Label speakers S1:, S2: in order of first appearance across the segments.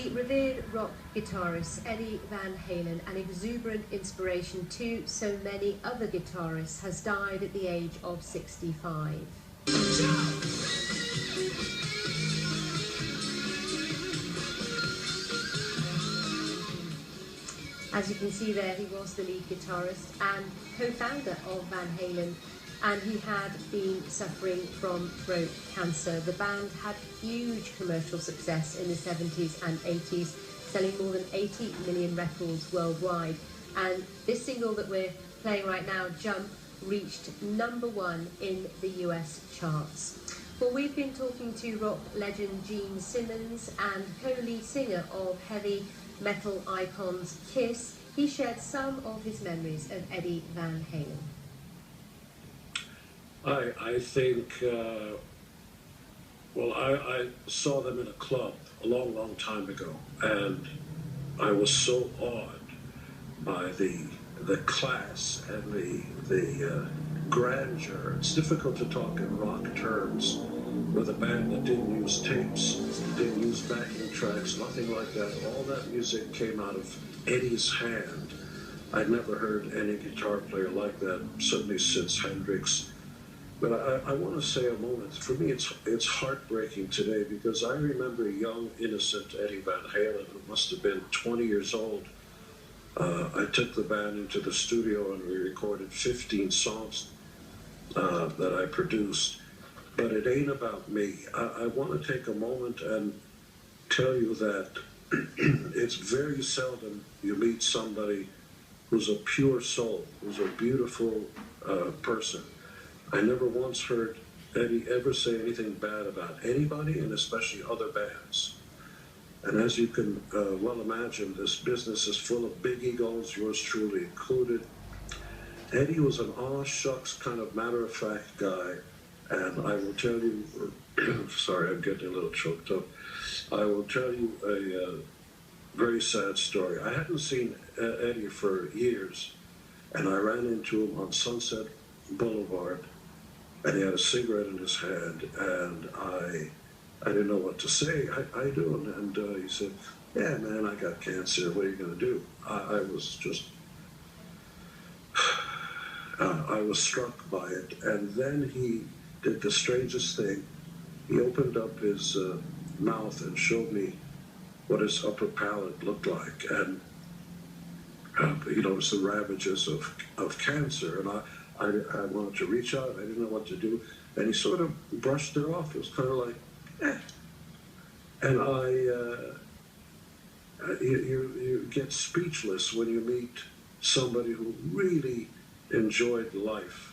S1: The revered rock guitarist Eddie Van Halen, an exuberant inspiration to so many other guitarists, has died at the age of 65. As you can see there, he was the lead guitarist and co-founder of Van Halen, and he had been suffering from throat cancer. The band had huge commercial success in the 70s and 80s, selling more than 80 million records worldwide. And this single that we're playing right now, Jump, reached #1 in the US charts. Well, we've been talking to rock legend Gene Simmons and co-lead singer of heavy metal icons Kiss. He shared some of his memories of Eddie Van Halen.
S2: I think, well, I saw them in a club a long, long time ago, and I was so awed by the class and the grandeur. It's difficult to talk in rock terms with a band that didn't use tapes, didn't use backing tracks, nothing like that. All that music came out of Eddie's hand. I'd never heard any guitar player like that, certainly since Hendrix. But I want to say a moment. For me, it's heartbreaking today because I remember young, innocent Eddie Van Halen, who must have been 20 years old. I took the band into the studio and we recorded 15 songs that I produced. But it ain't about me. I want to take a moment and tell you that it's very seldom you meet somebody who's a pure soul, who's a beautiful person. I never once heard Eddie ever say anything bad about anybody, and especially other bands. And as you can well imagine, this business is full of big egos, yours truly included. Eddie was an aw shucks kind of matter-of-fact guy, and I will tell you, sorry, I'm getting a little choked up. I will tell you a very sad story. I hadn't seen Eddie for years, and I ran into him on Sunset Boulevard, and he had a cigarette in his hand, and I didn't know what to say. How you doing? And he said, yeah, man, I got cancer. What are you going to do? I was just, I was struck by it. And then he did the strangest thing. He opened up his mouth and showed me what his upper palate looked like. And, you know, it's the ravages of cancer. And I wanted to reach out. I didn't know what to do. And he sort of brushed it off. It was kind of like, eh. And you get speechless when you meet somebody who really enjoyed life.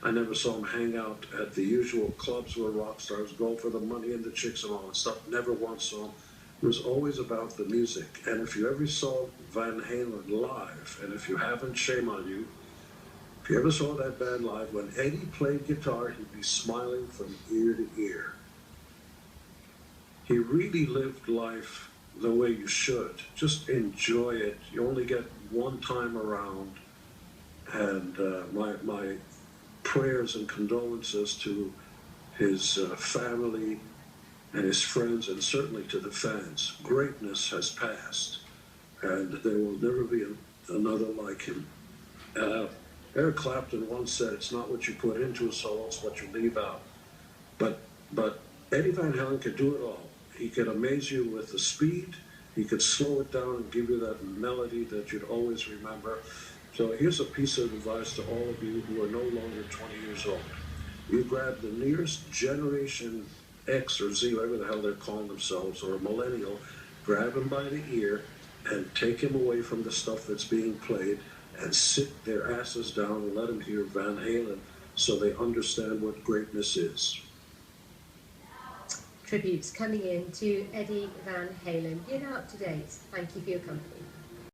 S2: I never saw him hang out at the usual clubs where rock stars go for the money and the chicks and all that stuff. Never once saw him. It was always about the music. And if you ever saw Van Halen live, and if you haven't, shame on you, if you ever saw that band live, when Eddie played guitar, he'd be smiling from ear to ear. He really lived life the way you should. Just enjoy it. You only get one time around. And my prayers and condolences to his family and his friends, and certainly to the fans. Greatness has passed, and there will never be another like him. Eric Clapton once said, it's not what you put into a song, it's what you leave out. But Eddie Van Halen could do it all. He could amaze you with the speed. He could slow it down and give you that melody that you'd always remember. So here's a piece of advice to all of you who are no longer 20 years old. You grab the nearest generation X or Z, whatever the hell they're calling themselves, or a millennial, grab him by the ear and take him away from the stuff that's being played and sit their asses down and let them hear Van Halen so they understand what greatness is.
S1: Tributes coming in to Eddie Van Halen. Get out to date. Thank you for your company.